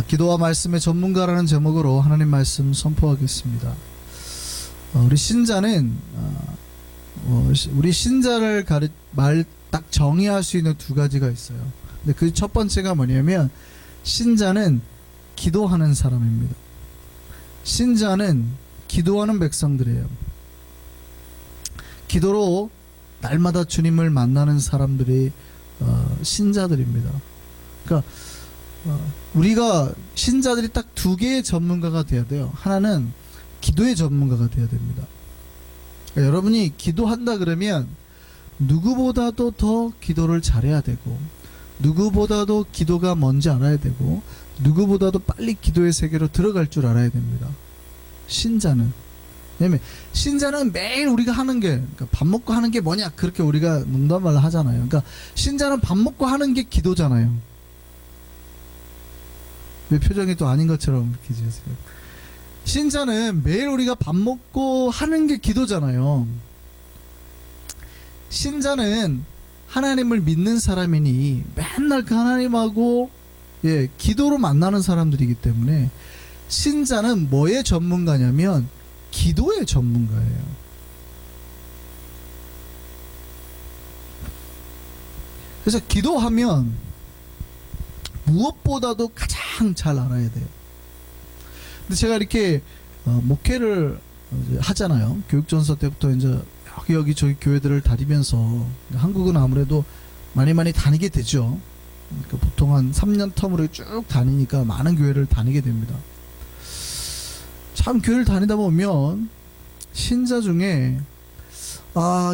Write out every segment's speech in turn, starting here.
기도와 말씀의 전문가라는 제목으로 하나님 말씀 선포하겠습니다. 우리 신자는 우리 신자를 딱 정의할 수 있는 두 가지가 있어요. 근데 그 첫 번째가 뭐냐면 신자는 기도하는 사람입니다. 신자는 기도하는 백성들이에요. 기도로 날마다 주님을 만나는 사람들이 신자들입니다. 그러니까 우리가 신자들이 딱 두 개의 전문가가 돼야 돼요. 하나는 기도의 전문가가 돼야 됩니다. 그러니까 여러분이 기도한다 그러면 누구보다도 더 기도를 잘해야 되고, 누구보다도 기도가 뭔지 알아야 되고, 누구보다도 빨리 기도의 세계로 들어갈 줄 알아야 됩니다. 신자는. 왜냐면 신자는 매일 우리가 하는 게, 그러니까 밥 먹고 하는 게 뭐냐, 그렇게 우리가 농담말로 하잖아요. 그러니까 신자는 밥 먹고 하는 게 기도잖아요. 왜 표정이 또 아닌 것처럼 이렇게 지으세요? 신자는 매일 우리가 밥 먹고 하는 게 기도잖아요. 신자는 하나님을 믿는 사람이니 맨날 그 하나님하고 기도로 만나는 사람들이기 때문에 신자는 뭐의 전문가냐면 기도의 전문가예요. 그래서 기도하면 무엇보다도 가장 잘 알아야 돼요. 근데 제가 이렇게 목회를 하잖아요. 교육전서 때부터 이제 여기 저기 교회들을 다니면서, 한국은 아무래도 많이 다니게 되죠. 그러니까 보통 한 3년 텀으로 쭉 다니니까 많은 교회를 다니게 됩니다. 참 교회를 다니다 보면 신자 중에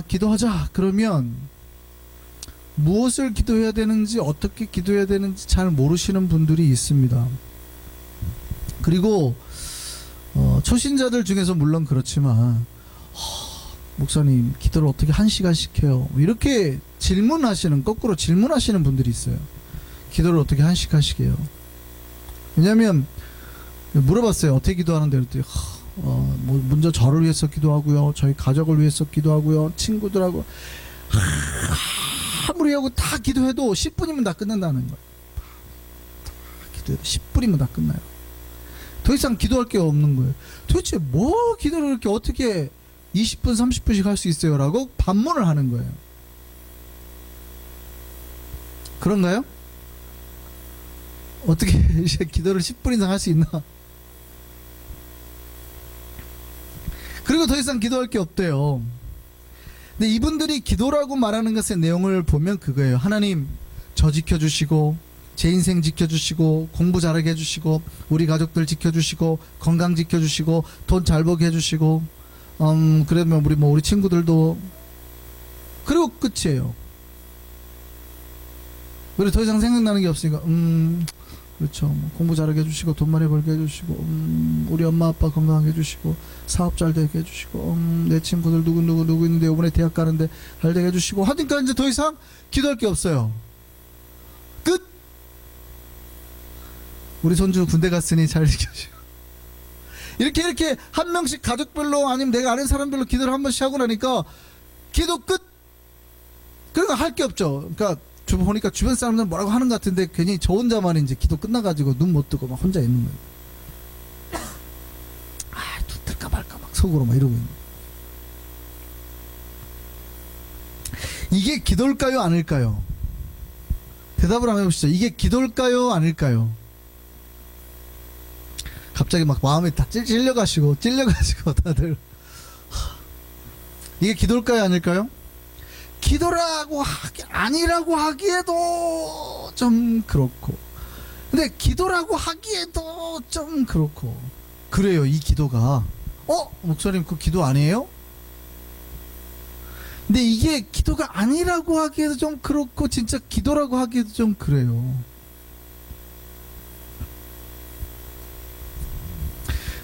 기도하자 그러면 무엇을 기도해야 되는지, 어떻게 기도해야 되는지 잘 모르시는 분들이 있습니다. 그리고 초신자들 중에서 물론 그렇지만 목사님 기도를 어떻게 1시간씩 해요? 이렇게 거꾸로 질문하시는 분들이 있어요. 기도를 어떻게 1시간씩 해요? 왜냐하면 물어봤어요. 어떻게 기도하는데? 그랬더니 먼저 저를 위해서 기도하고요, 저희 가족을 위해서 기도하고요, 친구들하고 아무리 하고 다 기도해도 10분이면 다 끝난다는 거예요. 기도해도 10분이면 다 끝나요. 더 이상 기도할 게 없는 거예요. 도대체 뭐 기도를 이렇게 어떻게 20분 30분씩 할 수 있어요? 라고 반문을 하는 거예요. 그런가요? 어떻게 기도를 10분 이상 할 수 있나? 그리고 더 이상 기도할 게 없대요. 근데 이분들이 기도라고 말하는 것의 내용을 보면 그거예요. 하나님, 저 지켜주시고, 제 인생 지켜주시고, 공부 잘하게 해주시고, 우리 가족들 지켜주시고, 건강 지켜주시고, 돈 잘 벌게 해주시고, 그러면 우리 친구들도, 그리고 끝이에요. 그리고 더 이상 생각나는 게 없으니까 그렇죠, 공부 잘하게 해주시고, 돈 많이 벌게 해주시고, 우리 엄마 아빠 건강하게 해주시고, 사업 잘 되게 해주시고, 내 친구들 누구 있는데 이번에 대학 가는데 잘 되게 해주시고, 하니까 이제 더 이상 기도할 게 없어요. 끝. 우리 손주 군대 갔으니 잘 지켜주시고, 이렇게 한 명씩 가족별로, 아니면 내가 아는 사람별로 기도를 한 번씩 하고 나니까 기도 끝. 그러니까 할 게 없죠. 그러니까 보니까 주변 사람들은 뭐라고 하는 것 같은데 괜히 저 혼자만 이제 기도 끝나가지고 눈 못 뜨고 막 혼자 있는 거예요. 눈 뜰까 말까 막 속으로 막 이러고 있는 거예요. 이게 기도일까요, 아닐까요? 대답을 한번 해보시죠. 이게 기도일까요, 아닐까요? 갑자기 막 마음이 다 찔려가시고 다들 이게 기도일까요, 아닐까요? 기도라고 아니라고 하기에도 좀 그렇고, 근데 기도라고 하기에도 좀 그렇고, 그래요. 이 기도가 목사님 그 기도 아니에요? 근데 이게 기도가 아니라고 하기에도 좀 그렇고, 진짜 기도라고 하기에도 좀 그래요.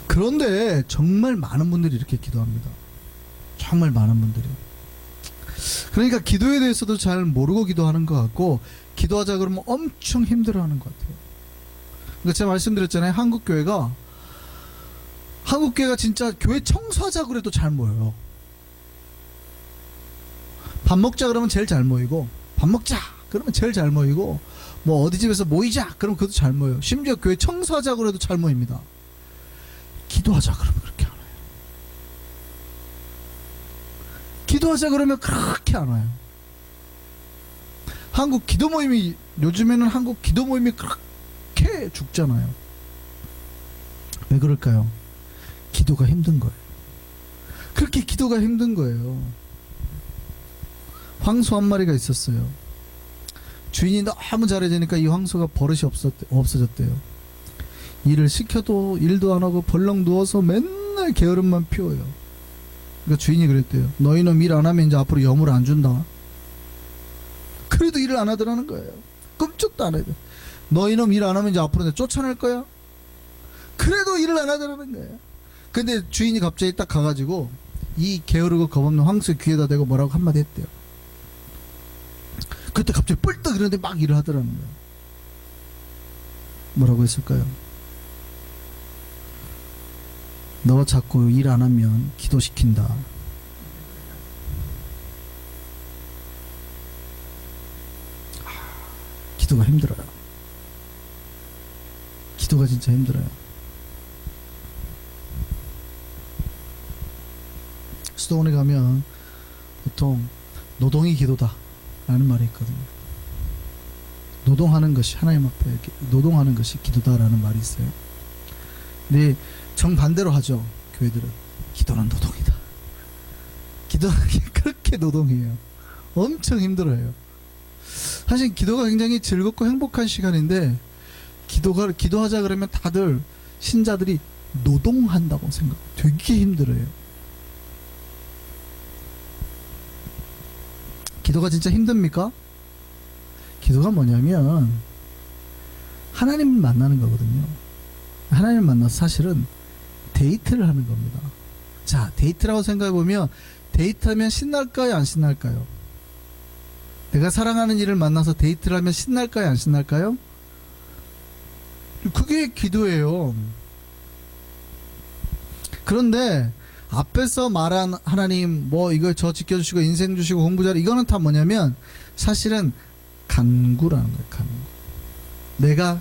그런데 정말 많은 분들이 이렇게 기도합니다. 정말 많은 분들이. 그러니까 기도에 대해서도 잘 모르고 기도하는 것 같고, 기도하자 그러면 엄청 힘들어하는 것 같아요. 그러니까 제가 말씀드렸잖아요. 한국교회가 진짜 교회 청소하자 그래도 잘 모여요. 밥 먹자 그러면 제일 잘 모이고, 밥 먹자 그러면 제일 잘 모이고, 뭐 어디 집에서 모이자 그럼 그것도 잘 모여요. 심지어 교회 청소하자고 해도 잘 모입니다. 기도하자 그러면 그렇게 안 와요. 기도하자 그러면 그렇게 안 와요. 한국 기도 모임이 요즘에는 한국 기도 모임이 그렇게 죽잖아요. 왜 그럴까요? 기도가 힘든 거예요. 그렇게 기도가 힘든 거예요. 황소 한 마리가 있었어요. 주인이 너무 잘해주니까 이 황소가 버릇이 없어졌대요. 일을 시켜도 일도 안 하고 벌렁 누워서 맨날 게으름만 피워요. 그러니까 주인이 그랬대요. 너희는 일 안 하면 이제 앞으로 여물 안 준다. 그래도 일을 안 하더라는 거예요. 끔찍도 안 해요. 너희는 일 안 하면 이제 앞으로 내가 쫓아낼 거야. 그래도 일을 안 하더라는 거예요. 근데 주인이 갑자기 딱 가가지고 이 게으르고 겁없는 황소의 귀에다 대고 뭐라고 한마디 했대요. 그때 갑자기 뿔떡 이러는데 막 일을 하더라는 거예요. 뭐라고 했을까요? 너 자꾸 일 안 하면 기도시킨다. 기도가 힘들어요. 기도가 진짜 힘들어요. 수도원에 가면 보통 노동이 기도다 라는 말이 있거든요. 노동하는 것이 하나님 앞에 노동하는 것이 기도다라는 말이 있어요. 근데 정반대로 하죠. 교회들은 기도는 노동이다. 기도는 그렇게 노동이에요. 엄청 힘들어요. 사실 기도가 굉장히 즐겁고 행복한 시간인데 기도하자 그러면 다들 신자들이 노동한다고 생각해요. 되게 힘들어요. 기도가 진짜 힘듭니까? 기도가 뭐냐면 하나님을 만나는 거거든요. 하나님을 만나서 사실은 데이트를 하는 겁니다. 자, 데이트라고 생각해보면 데이트하면 신날까요? 안 신날까요? 내가 사랑하는 이를 만나서 데이트를 하면 신날까요? 안 신날까요? 그게 기도예요. 그런데 앞에서 말한 하나님 뭐 이거 저 지켜주시고 인생 주시고 공부 잘해 이거는 다 뭐냐면 사실은 간구라는 거예요. 간구.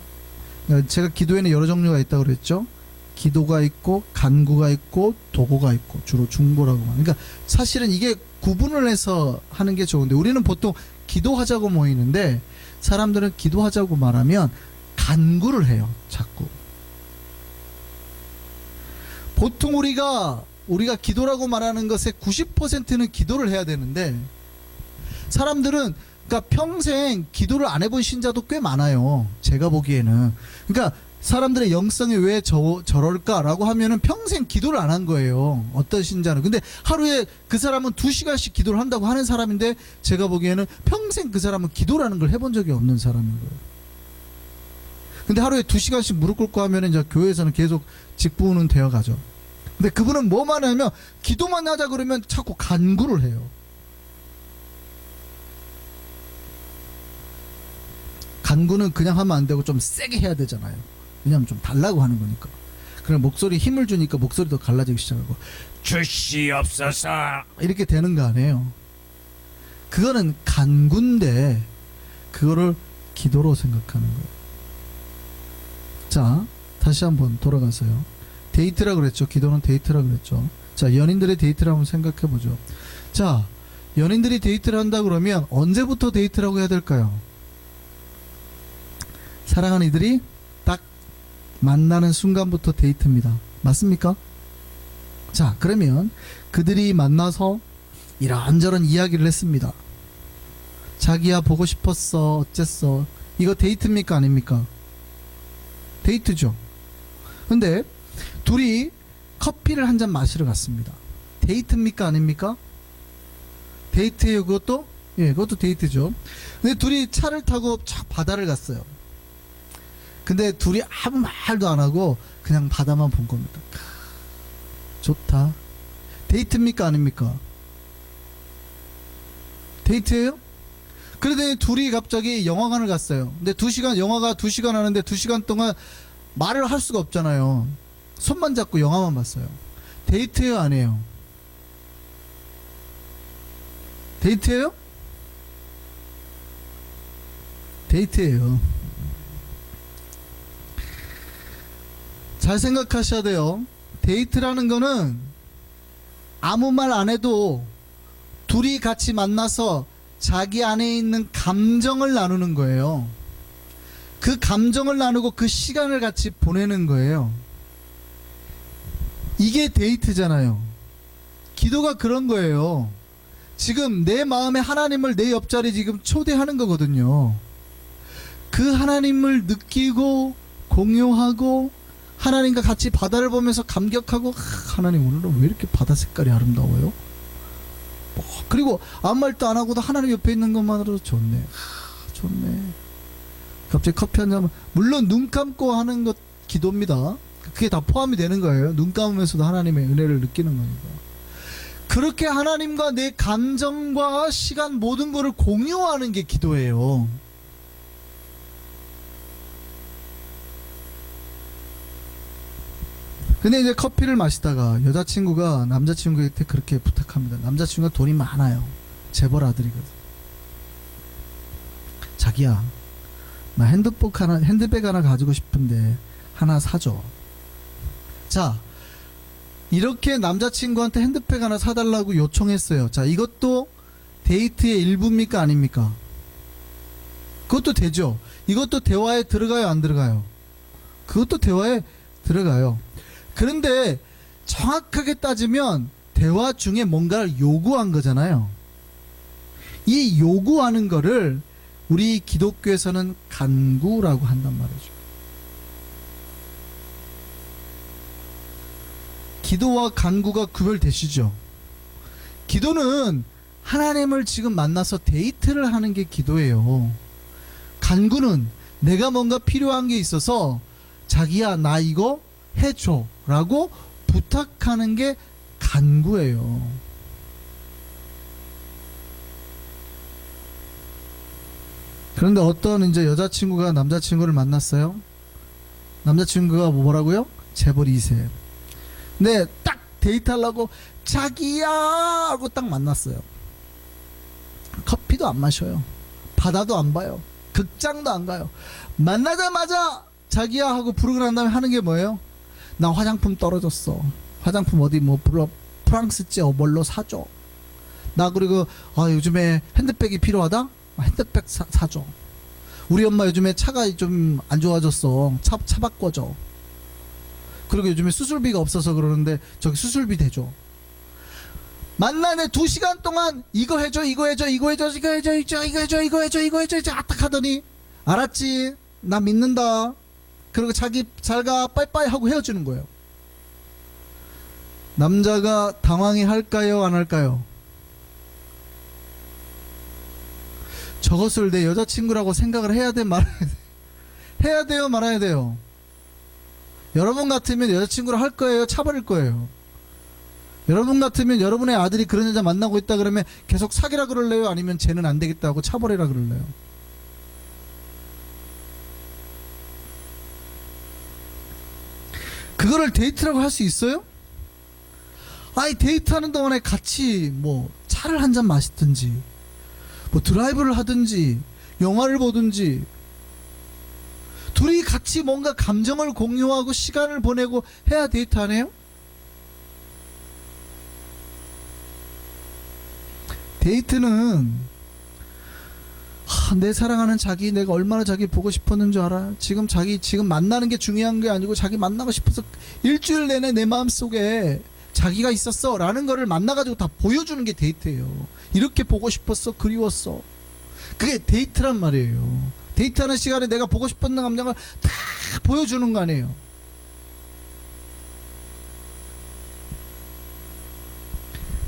제가 기도에는 여러 종류가 있다고 그랬죠. 기도가 있고 간구가 있고 도구가 있고 주로 중보라고. 그러니까 사실은 이게 구분을 해서 하는 게 좋은데 우리는 보통 기도하자고 모이는데 사람들은 기도하자고 말하면 간구를 해요. 자꾸. 보통 우리가 기도라고 말하는 것의 90%는 기도를 해야 되는데 사람들은 그러니까 평생 기도를 안 해본 신자도 꽤 많아요. 제가 보기에는. 그러니까 사람들의 영성이 왜 저럴까라고 하면은 평생 기도를 안 한 거예요. 어떤 신자는. 근데 하루에 그 사람은 2시간씩 기도를 한다고 하는 사람인데 제가 보기에는 평생 그 사람은 기도라는 걸 해본 적이 없는 사람인 거예요. 근데 하루에 2시간씩 무릎 꿇고 하면은 이제 교회에서는 계속 직분은 되어 가죠. 근데 그분은 뭐만 하면 기도만 하자 그러면 자꾸 간구를 해요. 간구는 그냥 하면 안 되고 좀 세게 해야 되잖아요. 왜냐하면 좀 달라고 하는 거니까. 그럼 목소리 힘을 주니까 목소리도 갈라지기 시작하고 주시옵소서 이렇게 되는 거 아니에요. 그거는 간구인데 그거를 기도로 생각하는 거예요. 자, 다시 한번 돌아가서요. 데이트라 그랬죠. 기도는 데이트라 그랬죠. 자, 연인들의 데이트를 한번 생각해 보죠. 자, 연인들이 데이트를 한다 그러면 언제부터 데이트라고 해야 될까요? 사랑하는 이들이 딱 만나는 순간부터 데이트입니다. 맞습니까? 자, 그러면 그들이 만나서 이런저런 이야기를 했습니다. 자기야 보고 싶었어 어쨌어. 이거 데이트입니까 아닙니까? 데이트죠. 근데 둘이 커피를 한 잔 마시러 갔습니다. 데이트입니까 아닙니까? 데이트예요. 그것도? 예, 그것도 데이트죠. 근데 둘이 차를 타고 쫙 바다를 갔어요. 근데 둘이 아무 말도 안 하고 그냥 바다만 본 겁니다. 좋다. 데이트입니까 아닙니까? 데이트예요? 그러더니 둘이 갑자기 영화관을 갔어요. 근데 영화가 2시간 하는데 2시간 동안 말을 할 수가 없잖아요. 손만 잡고 영화만 봤어요. 데이트예요 아니에요? 데이트예요? 데이트예요. 잘 생각하셔야 돼요. 데이트라는 거는 아무 말 안 해도 둘이 같이 만나서 자기 안에 있는 감정을 나누는 거예요. 그 감정을 나누고 그 시간을 같이 보내는 거예요. 이게 데이트잖아요. 기도가 그런 거예요. 지금 내 마음에 하나님을 내 옆자리 지금 초대하는 거거든요. 그 하나님을 느끼고 공유하고 하나님과 같이 바다를 보면서 감격하고, 하나님 오늘은 왜 이렇게 바다 색깔이 아름다워요? 그리고 아무 말도 안 하고도 하나님 옆에 있는 것만으로도 좋네. 좋네. 갑자기 커피 한 잔, 물론 눈 감고 하는 것 기도입니다. 그게 다 포함이 되는 거예요. 눈 감으면서도 하나님의 은혜를 느끼는 겁니다. 그렇게 하나님과 내 감정과 시간 모든 것을 공유하는 게 기도예요. 근데 이제 커피를 마시다가 여자친구가 남자친구한테 그렇게 부탁합니다. 남자친구가 돈이 많아요. 재벌 아들이거든. 자기야, 나 핸드백 하나 가지고 싶은데 하나 사줘. 자, 이렇게 남자친구한테 핸드백 하나 사달라고 요청했어요. 자, 이것도 데이트의 일부입니까? 아닙니까? 그것도 되죠. 이것도 대화에 들어가요? 안 들어가요? 그것도 대화에 들어가요. 그런데 정확하게 따지면 대화 중에 뭔가를 요구한 거잖아요. 이 요구하는 거를 우리 기독교에서는 간구라고 한단 말이죠. 기도와 간구가 구별되시죠? 기도는 하나님을 지금 만나서 데이트를 하는 게 기도예요. 간구는 내가 뭔가 필요한 게 있어서 자기야 나 이거 해줘 라고 부탁하는 게 간구예요. 그런데 어떤 이제 여자친구가 남자친구를 만났어요. 남자친구가 뭐라고요? 재벌 2세. 근데 딱 데이트하려고 자기야 하고 딱 만났어요. 커피도 안 마셔요. 바다도 안 봐요. 극장도 안 가요. 만나자마자 자기야 하고 부르고 난 다음에 하는 게 뭐예요? 나 화장품 떨어졌어. 화장품 어디 뭐 프랑스제 뭘로 사줘. 나 그리고 요즘에 핸드백이 필요하다? 핸드백 사줘. 우리 엄마 요즘에 차가 좀 안 좋아졌어. 차 바꿔줘. 그리고 요즘에 수술비가 없어서 그러는데 저기 수술비 대줘. 만나네 2시간 동안 이거 해줘 이거 해줘 이거 해줘 이거 해줘 이거 해줘 이거 해줘 이거 해줘 이거 딱 하더니 알았지 나 믿는다. 그리고 자기 잘가 빠이빠이 하고 헤어지는 거예요. 남자가 당황해 할까요 안 할까요? 저것을 내 여자친구라고 생각을 해야 돼 말아야 돼? 해야 돼요 말아야 돼요? 여러분 같으면 여자친구로 할 거예요 차버릴 거예요? 여러분 같으면 여러분의 아들이 그런 여자 만나고 있다 그러면 계속 사귀라 그럴래요? 아니면 쟤는 안 되겠다고 차버리라 그럴래요? 그거를 데이트라고 할 수 있어요? 아니 데이트하는 동안에 같이 뭐 차를 한 잔 마시든지 뭐 드라이브를 하든지 영화를 보든지 둘이 같이 뭔가 감정을 공유하고 시간을 보내고 해야 데이트 아니에요? 데이트는 내 사랑하는 자기 내가 얼마나 자기 보고 싶었는 줄 알아? 지금 만나는 게 중요한 게 아니고 자기 만나고 싶어서 일주일 내내 내 마음속에 자기가 있었어 라는 거를 만나가지고 다 보여주는 게 데이트예요. 이렇게 보고 싶었어 그리웠어. 그게 데이트란 말이에요. 데이트하는 시간에 내가 보고 싶었는 감정을 다 보여주는 거 아니에요.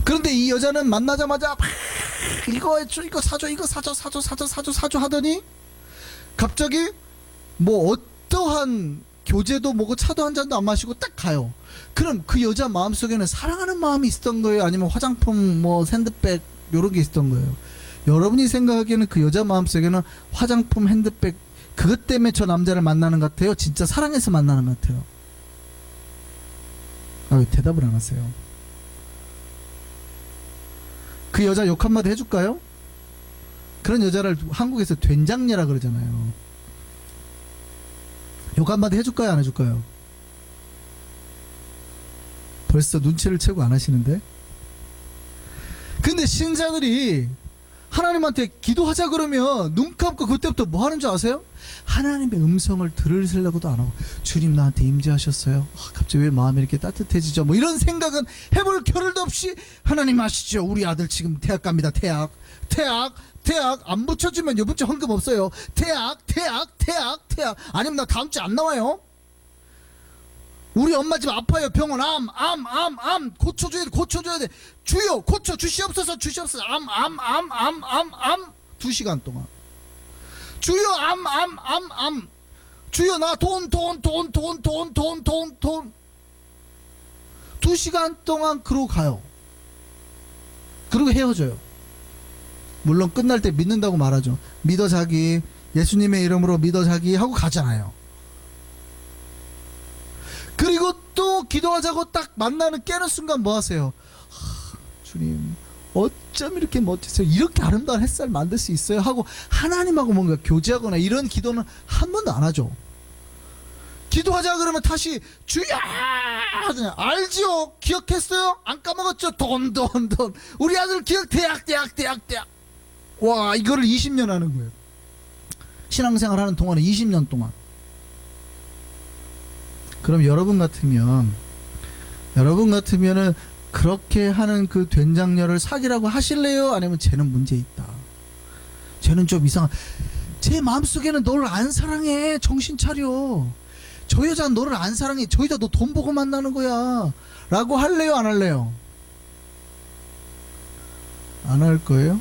그런데 이 여자는 만나자마자 막 이거 해줘 이거 사줘 이거 사줘 하더니 갑자기 뭐 어떠한 교제도 뭐고 차도 한 잔도 안 마시고 딱 가요. 그럼 그 여자 마음속에는 사랑하는 마음이 있었던 거예요? 아니면 화장품 뭐 핸드백 요런 게 있었던 거예요? 여러분이 생각하기에는 그 여자 마음속에는 화장품 핸드백 그것 때문에 저 남자를 만나는 것 같아요? 진짜 사랑해서 만나는 것 같아요? 왜 대답을 안 하세요? 그 여자 욕 한마디 해줄까요? 그런 여자를 한국에서 된장녀라 그러잖아요. 욕 한마디 해줄까요, 안 해줄까요? 벌써 눈치를 채고 안 하시는데? 근데 신자들이 하나님한테 기도하자 그러면 눈 감고 그때부터 뭐 하는 줄 아세요? 하나님의 음성을 들으시려고도 안 하고, 주님 나한테 임재하셨어요. 갑자기 왜 마음이 이렇게 따뜻해지죠? 뭐 이런 생각은 해볼 겨를도 없이, 하나님 아시죠? 우리 아들 지금 대학 갑니다. 대학 안 붙여주면 이번 주 헌금 없어요. 대학 아니면 나 다음 주에 안 나와요. 우리 엄마 집 아파요. 병원 암 고쳐줘야 돼. 주여 고쳐 주시옵소서. 암 2시간 동안 주여 암 주여 나 돈 2시간 동안 그러고 가요. 그리고 헤어져요. 물론 끝날 때 믿는다고 말하죠. 믿어 자기, 예수님의 이름으로 믿어 자기 하고 가잖아요. 그리고 또 기도하자고 딱 만나는 깨는 순간 뭐 하세요? 주님 어쩜 이렇게 멋지세요? 이렇게 아름다운 햇살 만들 수 있어요? 하고 하나님하고 뭔가 교제하거나 이런 기도는 한 번도 안 하죠. 기도하자 그러면 다시 주여 하잖아요. 알지요? 기억했어요? 안 까먹었죠? 돈 우리 아들 기억 대학 와, 이거를 20년 하는 거예요. 신앙생활 하는 동안에 20년 동안. 그럼 여러분 같으면은 그렇게 하는 그 된장녀를 사귀라고 하실래요? 아니면 쟤는 문제 있다, 쟤는 좀 이상한, 제 마음속에는 너를 안 사랑해, 정신 차려, 저 여자는 너를 안 사랑해, 저 여자 너 돈 보고 만나는 거야 라고 할래요? 안 할래요? 안 할 거예요?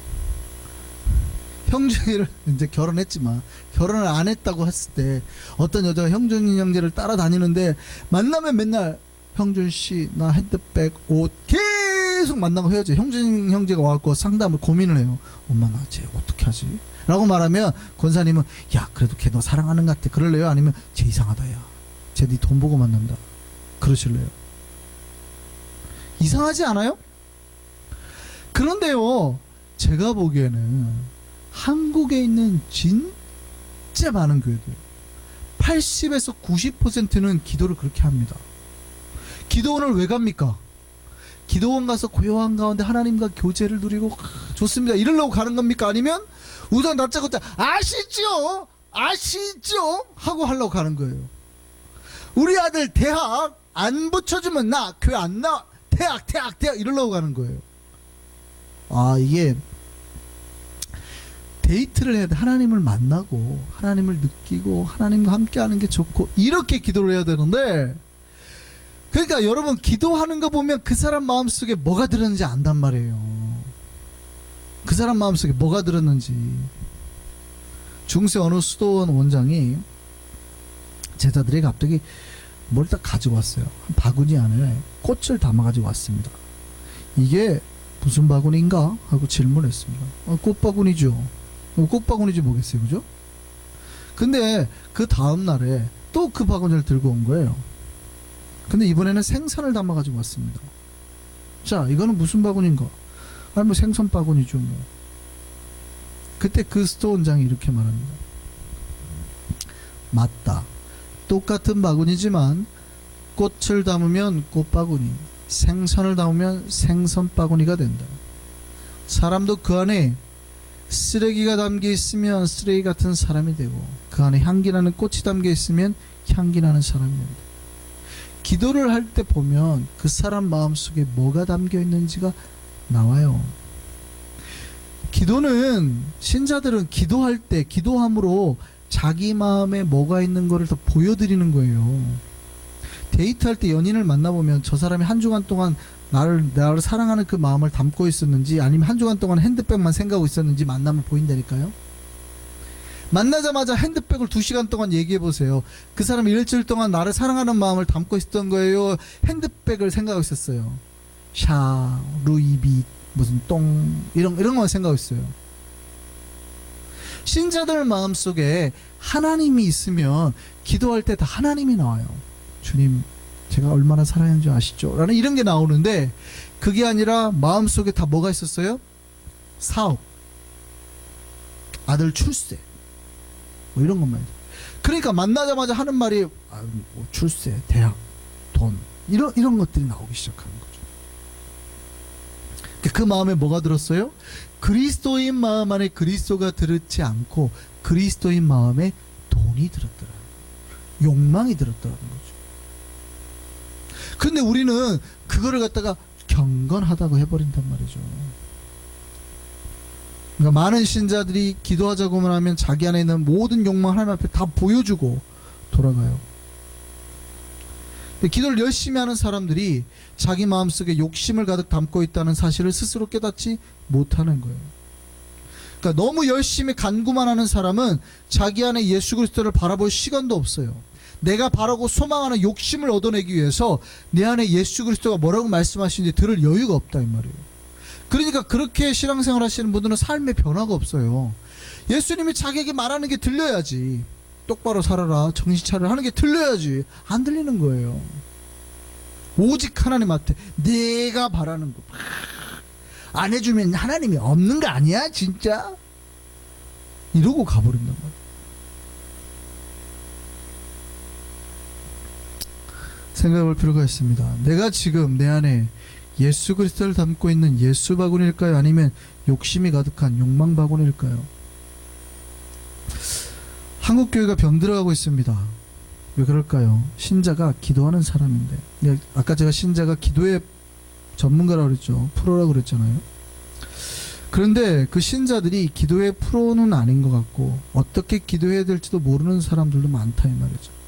형준이를 이제 결혼했지만 결혼을 안 했다고 했을 때 어떤 여자가 형준이 형제를 따라다니는데 만나면 맨날 형준씨 나 핸드백 옷 계속 만나고 헤어져. 형준 형제가 와갖고 상담을 고민을 해요. 엄마 나 쟤 어떻게 하지? 라고 말하면 권사님은 야 그래도 걔 너 사랑하는 것 같아 그럴래요? 아니면 쟤 이상하다 야 쟤 네 돈 보고 만난다 그러실래요? 이상하지 않아요? 그런데요 제가 보기에는 한국에 있는 진짜 많은 교회들 80에서 90%는 기도를 그렇게 합니다. 기도원을 왜 갑니까? 기도원 가서 고요한 가운데 하나님과 교제를 누리고 좋습니다 이러려고 가는 겁니까? 아니면 우선 다짜고짜 아시죠 하고 하려고 가는 거예요. 우리 아들 대학 안 붙여주면 나 교회 안 나와, 대학 이러려고 가는 거예요. 아 이게 데이트를 해야 돼. 하나님을 만나고 하나님을 느끼고 하나님과 함께하는 게 좋고 이렇게 기도를 해야 되는데, 그러니까 여러분 기도하는 거 보면 그 사람 마음속에 뭐가 들었는지 안단 말이에요. 그 사람 마음속에 뭐가 들었는지. 중세 어느 수도원 원장이 제자들에게 갑자기 뭘 딱 가지고 왔어요. 한 바구니 안에 꽃을 담아 가지고 왔습니다. 이게 무슨 바구니인가 하고 질문했습니다. 꽃바구니죠. 꽃바구니지 뭐겠어요, 그죠? 근데 그 다음 날에 또 그 바구니를 들고 온 거예요. 근데 이번에는 생선을 담아 가지고 왔습니다. 자, 이거는 무슨 바구니인가? 아니 뭐 생선 바구니죠 뭐. 그때 그 스토원장이 이렇게 말합니다. 맞다. 똑같은 바구니지만 꽃을 담으면 꽃바구니, 생선을 담으면 생선 바구니가 된다. 사람도 그 안에 쓰레기가 담겨 있으면 쓰레기 같은 사람이 되고 그 안에 향기나는 꽃이 담겨 있으면 향기나는 사람이 됩니다. 기도를 할 때 보면 그 사람 마음속에 뭐가 담겨 있는지가 나와요. 기도는, 신자들은 기도할 때 기도함으로 자기 마음에 뭐가 있는 거를 더 보여드리는 거예요. 데이트할 때 연인을 만나보면 저 사람이 한 주간 동안 나를 사랑하는 그 마음을 담고 있었는지 아니면 한 주간 동안 핸드백만 생각하고 있었는지 만나면 보인다니까요. 만나자마자 핸드백을 2시간 동안 얘기해보세요. 그 사람이 일주일 동안 나를 사랑하는 마음을 담고 있었던 거예요? 핸드백을 생각하고 있었어요? 샤, 루이비, 무슨 똥 이런 것만 생각하고 있어요. 신자들 마음속에 하나님이 있으면 기도할 때 다 하나님이 나와요. 주님 제가 얼마나 사랑하는지 아시죠? 라는 이런 게 나오는데 그게 아니라 마음속에 다 뭐가 있었어요? 사업, 아들 출세, 뭐 이런 것만. 그러니까 만나자마자 하는 말이 뭐 출세, 대학, 돈, 이런 것들이 나오기 시작하는 거죠. 그 마음에 뭐가 들었어요? 그리스도인 마음 안에 그리스도가 들지 않고 그리스도인 마음에 돈이 들었더라, 욕망이 들었더라는 거죠. 근데 우리는 그거를 갖다가 경건하다고 해버린단 말이죠. 그러니까 많은 신자들이 기도하자고만 하면 자기 안에 있는 모든 욕망 하나님 앞에 다 보여주고 돌아가요. 근데 기도를 열심히 하는 사람들이 자기 마음속에 욕심을 가득 담고 있다는 사실을 스스로 깨닫지 못하는 거예요. 그러니까 너무 열심히 간구만 하는 사람은 자기 안에 예수 그리스도를 바라볼 시간도 없어요. 내가 바라고 소망하는 욕심을 얻어내기 위해서 내 안에 예수 그리스도가 뭐라고 말씀하시는지 들을 여유가 없다 이 말이에요. 그러니까 그렇게 신앙생활 하시는 분들은 삶의 변화가 없어요. 예수님이 자기에게 말하는 게 들려야지. 똑바로 살아라, 정신 차려라 하는 게 들려야지. 안 들리는 거예요. 오직 하나님 앞에 내가 바라는 거 안 해주면 하나님이 없는 거 아니야 진짜? 이러고 가버린단 말이에요. 생각해 볼 필요가 있습니다. 내가 지금 내 안에 예수 그리스도를 담고 있는 예수 바구니일까요? 아니면 욕심이 가득한 욕망 바구니일까요? 한국교회가 병들어가고 있습니다. 왜 그럴까요? 신자가 기도하는 사람인데, 아까 제가 신자가 기도의 전문가라고 그랬죠. 프로라고 그랬잖아요. 그런데 그 신자들이 기도의 프로는 아닌 것 같고 어떻게 기도해야 될지도 모르는 사람들도 많다 이 말이죠.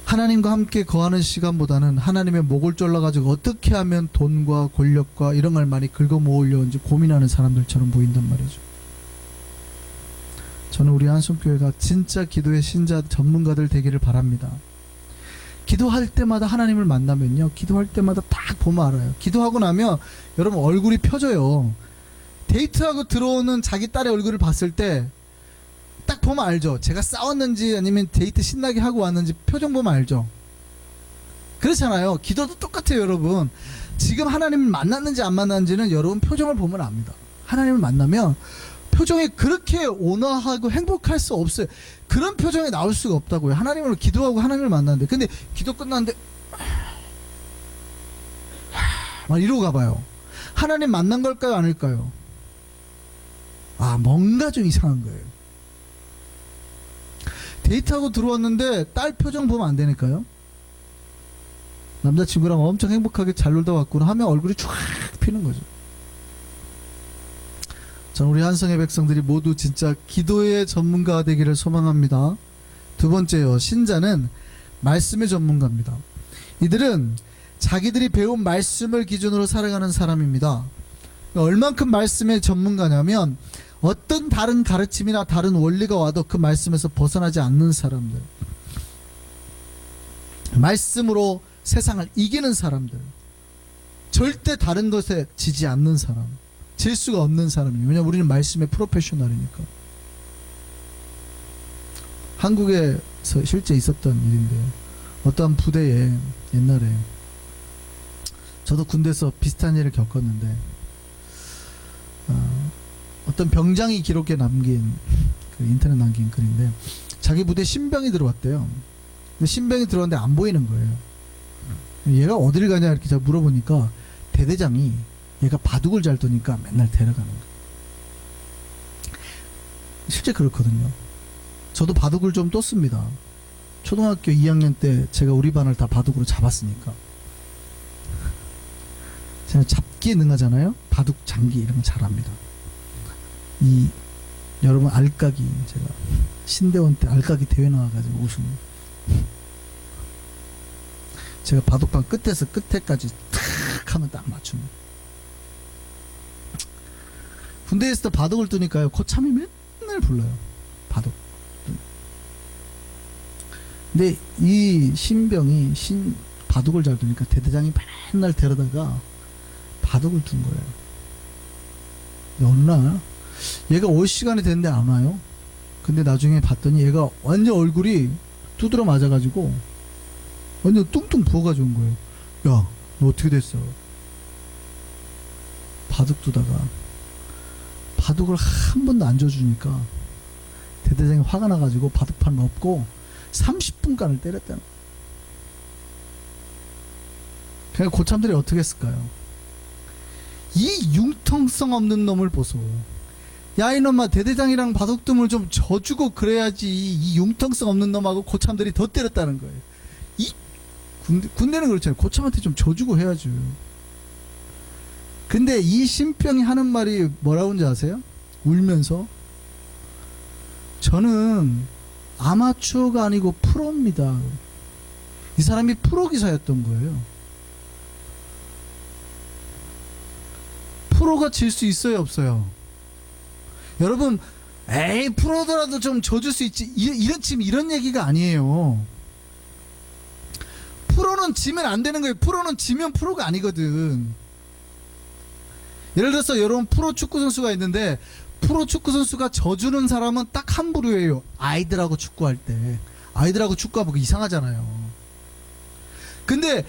하나님과 함께 거하는 시간보다는 하나님의 목을 졸라가지고 어떻게 하면 돈과 권력과 이런 걸 많이 긁어 모으려는지 고민하는 사람들처럼 보인단 말이죠. 저는 우리 한송교회가 진짜 기도의 신자 전문가들 되기를 바랍니다. 기도할 때마다 하나님을 만나면요, 기도할 때마다 딱 보면 알아요. 기도하고 나면 여러분 얼굴이 펴져요. 데이트하고 들어오는 자기 딸의 얼굴을 봤을 때 딱 보면 알죠. 제가 싸웠는지 아니면 데이트 신나게 하고 왔는지 표정 보면 알죠. 그렇잖아요. 기도도 똑같아요. 여러분 지금 하나님을 만났는지 안 만났는지는 여러분 표정을 보면 압니다. 하나님을 만나면 표정이 그렇게 온화하고 행복할 수 없어요. 그런 표정이 나올 수가 없다고요. 하나님을 기도하고 하나님을 만났는데, 근데 기도 끝났는데 막 이러고 가봐요. 하나님 만난 걸까요 아닐까요? 뭔가 좀 이상한 거예요. 데이트하고 들어왔는데 딸 표정 보면 안 되니까요. 남자친구랑 엄청 행복하게 잘 놀다 왔구나 하면 얼굴이 쫙 피는 거죠. 저는 우리 한성의 백성들이 모두 진짜 기도의 전문가가 되기를 소망합니다. 두 번째요, 신자는 말씀의 전문가입니다. 이들은 자기들이 배운 말씀을 기준으로 살아가는 사람입니다. 얼만큼 말씀의 전문가냐면 어떤 다른 가르침이나 다른 원리가 와도 그 말씀에서 벗어나지 않는 사람들, 말씀으로 세상을 이기는 사람들, 절대 다른 것에 지지 않는 사람, 질 수가 없는 사람이에요. 왜냐하면 우리는 말씀의 프로페셔널이니까. 한국에서 실제 있었던 일인데요, 어떠한 부대에 옛날에 저도 군대에서 비슷한 일을 겪었는데, 어떤 병장이 기록에 남긴 인터넷 남긴 글인데, 자기 부대에 신병이 들어왔대요. 근데 신병이 들어왔는데 안 보이는 거예요. 얘가 어디를 가냐 이렇게 제가 물어보니까 대대장이 얘가 바둑을 잘 두니까 맨날 데려가는 거예요. 실제 그렇거든요. 저도 바둑을 좀 떴습니다. 초등학교 2학년 때 제가 우리 반을 다 바둑으로 잡았으니까. 제가 잡기에 능하잖아요. 바둑, 장기 이런 거 잘합니다. 여러분 알까기, 제가 신대원 때 알까기 대회 나와가지고 우승. 제가 바둑판 끝에서 끝에까지 탁 하면 딱 맞춥니다. 군대에서 바둑을 두니까요, 고참이 맨날 불러요. 바둑. 근데 이 신병이 바둑을 잘 두니까 대대장이 맨날 데려다가 바둑을 둔 거예요. 어느 날 얘가 올 시간이 됐는데 안 와요. 근데 나중에 봤더니 얘가 완전 얼굴이 두드러 맞아가지고 완전 뚱뚱 부어가지고 온 거예요. 야, 너 어떻게 됐어? 바둑 두다가 바둑을 한 번도 안 줘주니까 대대장이 화가 나가지고 바둑판을 엎고 30분간을 때렸다는 거예요. 그러니까 고참들이 어떻게 했을까요? 이 융통성 없는 놈을 보소. 야 이놈아, 대대장이랑 바둑dum을 좀 져주고 그래야지. 이 융통성 없는 놈하고 고참들이 더 때렸다는 거예요. 이 군대는 그렇잖아요. 고참한테 좀 져주고 해야죠. 근데 이 신병이 하는 말이 뭐라고 하는지 아세요? 울면서, 저는 아마추어가 아니고 프로입니다. 이 사람이 프로 기사였던 거예요. 프로가 질 수 있어요, 없어요? 여러분, 에이 프로더라도 좀 져줄 수 있지, 지금 이런 얘기가 아니에요. 프로는 지면 안 되는 거예요. 프로는 지면 프로가 아니거든. 예를 들어서 여러분, 프로 축구 선수가 있는데 프로 축구 선수가 져주는 사람은 딱 한 부류예요. 아이들하고 축구할 때. 아이들하고 축구하면 이상하잖아요. 근데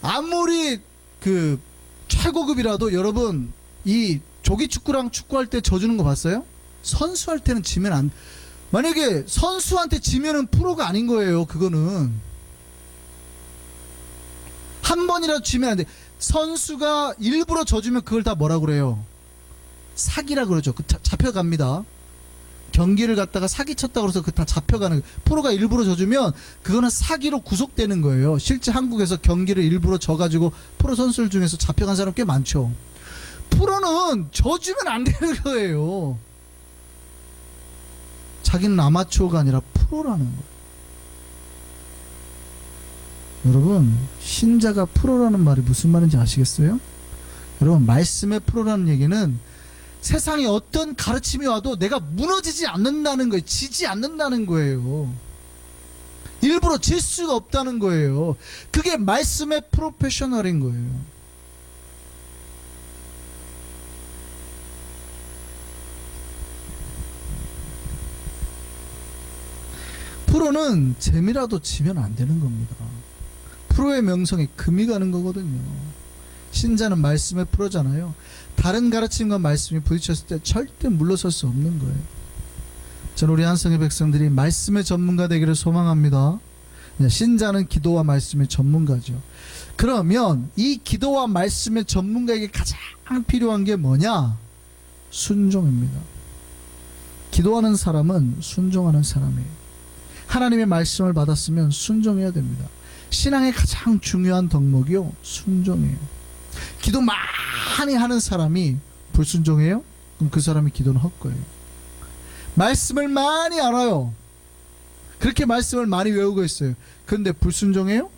아무리 그 최고급이라도 여러분, 이 조기 축구랑 축구할 때 져주는 거 봤어요? 선수할 때는 지면 안, 만약에 선수한테 지면은 프로가 아닌 거예요. 그거는 한 번이라도 지면 안 돼. 선수가 일부러 져주면 그걸 다 뭐라 그래요? 사기라 그러죠. 그 잡혀갑니다. 경기를 갖다가 사기 쳤다고 해서 그 다 잡혀가는 거예요. 프로가 일부러 져주면 그거는 사기로 구속되는 거예요. 실제 한국에서 경기를 일부러 져가지고 프로 선수들 중에서 잡혀간 사람 꽤 많죠. 프로는 져주면 안 되는 거예요. 자기는 아마추어가 아니라 프로라는 거예요. 여러분, 신자가 프로라는 말이 무슨 말인지 아시겠어요? 여러분, 말씀의 프로라는 얘기는 세상에 어떤 가르침이 와도 내가 무너지지 않는다는 거예요. 지지 않는다는 거예요. 일부러 질 수가 없다는 거예요. 그게 말씀의 프로페셔널인 거예요. 프로는 재미라도 지면 안 되는 겁니다. 프로의 명성에 금이 가는 거거든요. 신자는 말씀의 프로잖아요. 다른 가르침과 말씀이 부딪혔을 때 절대 물러설 수 없는 거예요. 저는 우리 한성의 백성들이 말씀의 전문가 되기를 소망합니다. 신자는 기도와 말씀의 전문가죠. 그러면 이 기도와 말씀의 전문가에게 가장 필요한 게 뭐냐? 순종입니다. 기도하는 사람은 순종하는 사람이에요. 하나님의 말씀을 받았으면 순종해야 됩니다. 신앙의 가장 중요한 덕목이요, 순종이에요. 기도 많이 하는 사람이 불순종해요? 그럼 그 사람이 기도는 헛거예요. 말씀을 많이 알아요. 그렇게 말씀을 많이 외우고 있어요. 그런데 불순종해요?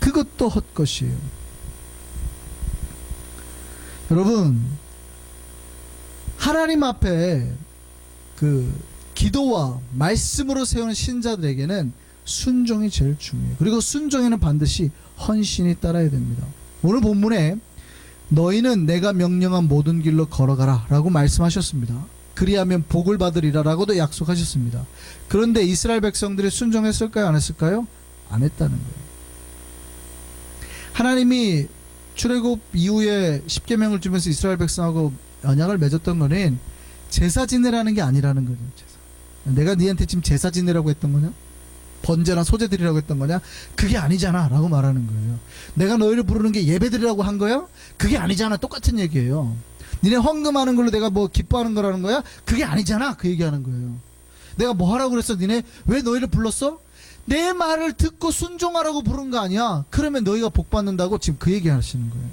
그것도 헛것이에요. 여러분, 하나님 앞에 그 기도와 말씀으로 세우는 신자들에게는 순종이 제일 중요해요. 그리고 순종에는 반드시 헌신이 따라야 됩니다. 오늘 본문에 너희는 내가 명령한 모든 길로 걸어가라 라고 말씀하셨습니다. 그리하면 복을 받으리라 라고도 약속하셨습니다. 그런데 이스라엘 백성들이 순종했을까요? 안 했을까요? 안 했다는 거예요. 하나님이 출애굽 이후에 십계명을 주면서 이스라엘 백성하고 언약을 맺었던 거는 제사 지내라는 게 아니라는 거죠. 내가 너한테 지금 제사 지내라고 했던 거냐? 번제나 소제 드리라고 했던 거냐? 그게 아니잖아 라고 말하는 거예요. 내가 너희를 부르는 게 예배 드리라고 한 거야? 그게 아니잖아. 똑같은 얘기예요. 니네 헌금하는 걸로 내가 뭐 기뻐하는 거라는 거야? 그게 아니잖아. 그 얘기하는 거예요. 내가 뭐 하라고 그랬어? 니네 왜 너희를 불렀어? 내 말을 듣고 순종하라고 부른 거 아니야? 그러면 너희가 복 받는다고 지금 그 얘기 하시는 거예요.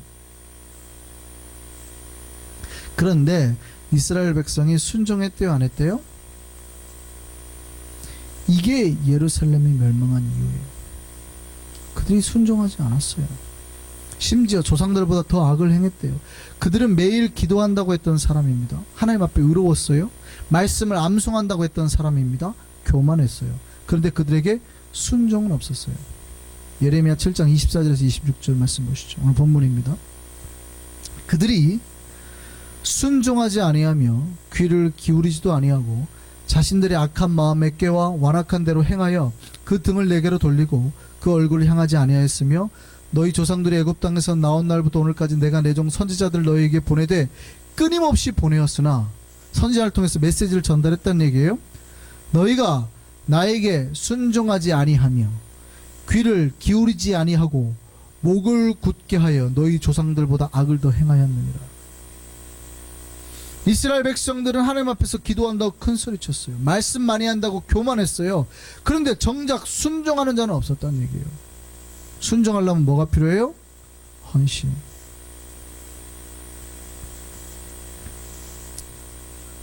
그런데 이스라엘 백성이 순종했대요, 안 했대요? 이게 예루살렘이 멸망한 이유예요. 그들이 순종하지 않았어요. 심지어 조상들보다 더 악을 행했대요. 그들은 매일 기도한다고 했던 사람입니다. 하나님 앞에 의로웠어요. 말씀을 암송한다고 했던 사람입니다. 교만했어요. 그런데 그들에게 순종은 없었어요. 예레미야 7장 24절에서 26절 말씀 보시죠. 오늘 본문입니다. 그들이 순종하지 아니하며 귀를 기울이지도 아니하고 자신들의 악한 마음에 깨와 완악한 대로 행하여 그 등을 내게로 돌리고 그 얼굴을 향하지 아니하였으며 너희 조상들이 애굽 땅에서 나온 날부터 오늘까지 내가 내 종 선지자들 너희에게 보내되 끊임없이 보내었으나 선지자를 통해서 메시지를 전달했다는 얘기예요. 너희가 나에게 순종하지 아니하며 귀를 기울이지 아니하고 목을 굳게 하여 너희 조상들보다 악을 더 행하였느니라. 이스라엘 백성들은 하나님 앞에서 기도한다고 큰 소리쳤어요. 말씀 많이 한다고 교만했어요. 그런데 정작 순종하는 자는 없었다는 얘기예요. 순종하려면 뭐가 필요해요? 헌신.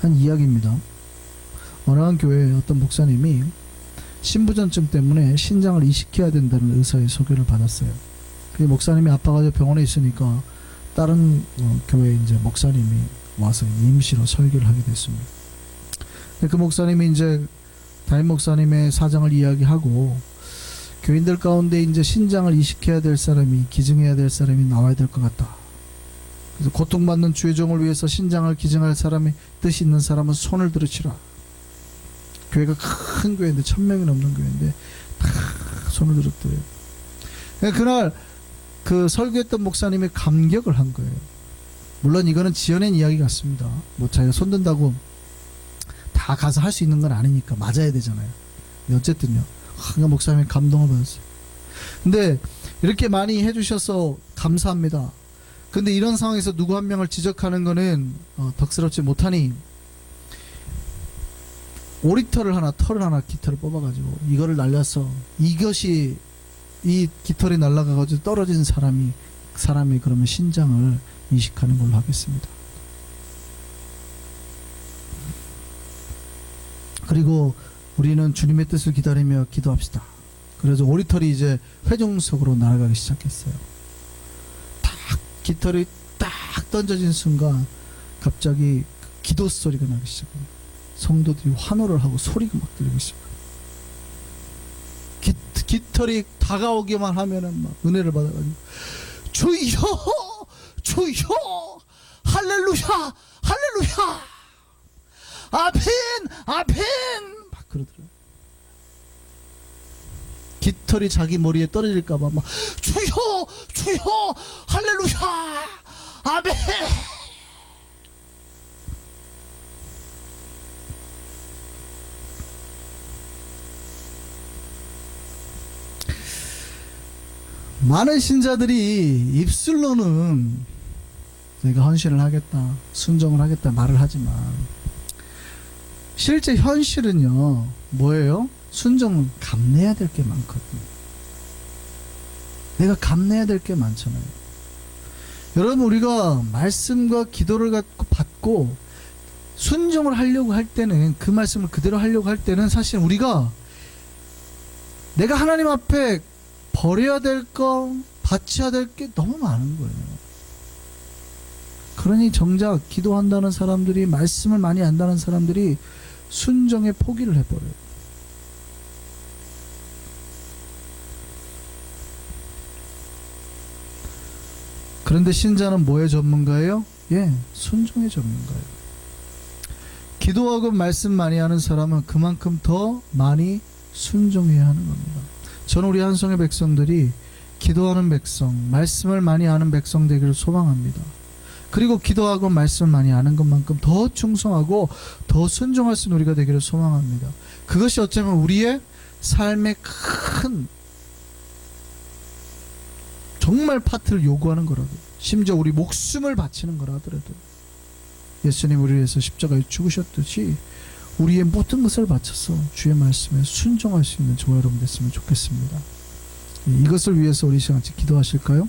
한 이야기입니다. 어느 한 교회에 어떤 목사님이 신부전증 때문에 신장을 이식해야 된다는 의사의 소개를 받았어요. 그 목사님이 아파가지고 병원에 있으니까 다른 교회 이제 목사님이 와서 임시로 설교를 하게 됐습니다. 그 목사님이 이제 담임 목사님의 사정을 이야기하고 교인들 가운데 이제 신장을 이식해야 될 사람이, 기증해야 될 사람이 나와야 될 것 같다. 그래서 고통받는 주의 종을 위해서 신장을 기증할 사람이, 뜻이 있는 사람은 손을 들으시라. 교회가 큰 교회인데 1000명이 넘는 교회인데 다 손을 들었대요. 그날 그 설교했던 목사님이 감격을 한 거예요. 물론 이거는 지어낸 이야기 같습니다. 뭐 자기가 손든다고 다 가서 할 수 있는 건 아니니까 맞아야 되잖아요. 어쨌든요, 목사님이 감동을 받았어요. 근데 이렇게 많이 해주셔서 감사합니다. 근데 이런 상황에서 누구 한 명을 지적하는 거는 덕스럽지 못하니 오리털을 하나, 털을 하나, 깃털을 뽑아가지고 이거를 날려서 이것이, 이 깃털이 날아가가지고 떨어진 사람이 그러면 신장을 이식하는 걸로 하겠습니다. 그리고 우리는 주님의 뜻을 기다리며 기도합시다. 그래서 오리털이 이제 회중석으로 날아가기 시작했어요. 딱 깃털이 딱 던져진 순간 갑자기 기도 소리가 나기 시작해요. 성도들이 환호를 하고 소리가 막 들리기 시작해요. 깃털이 다가오기만 하면은 막 은혜를 받아가지고 주여 주여 할렐루야 할렐루야 아멘 아멘 막 그러더라고요. 깃털이 자기 머리에 떨어질까봐 막 주여 주여 할렐루야 아멘. 많은 신자들이 입술로는 내가 헌신을 하겠다, 순종을 하겠다 말을 하지만 실제 현실은요 뭐예요? 순종은 감내해야 될 게 많거든요. 내가 감내해야 될 게 많잖아요. 여러분, 우리가 말씀과 기도를 받고 순종을 하려고 할 때는, 그 말씀을 그대로 하려고 할 때는 사실 우리가 내가 하나님 앞에 버려야 될 거, 바쳐야 될 게 너무 많은 거예요. 그러니 정작 기도한다는 사람들이, 말씀을 많이 안다는 사람들이 순종에 포기를 해버려요. 그런데 신자는 뭐의 전문가예요? 예, 순종의 전문가예요. 기도하고 말씀 많이 하는 사람은 그만큼 더 많이 순종해야 하는 겁니다. 저는 우리 한성의 백성들이 기도하는 백성, 말씀을 많이 아는 백성 되기를 소망합니다. 그리고 기도하고 말씀을 많이 아는 것만큼 더 충성하고 더 순종할 수 있는 우리가 되기를 소망합니다. 그것이 어쩌면 우리의 삶의 큰 정말 파트를 요구하는 거라도, 심지어 우리 목숨을 바치는 거라 하더라도 예수님 우리를 위해서 십자가에 죽으셨듯이 우리의 모든 것을 바쳐서 주의 말씀에 순종할 수 있는 저와 여러분 됐으면 좋겠습니다. 이것을 위해서 우리 시간 같이 기도하실까요?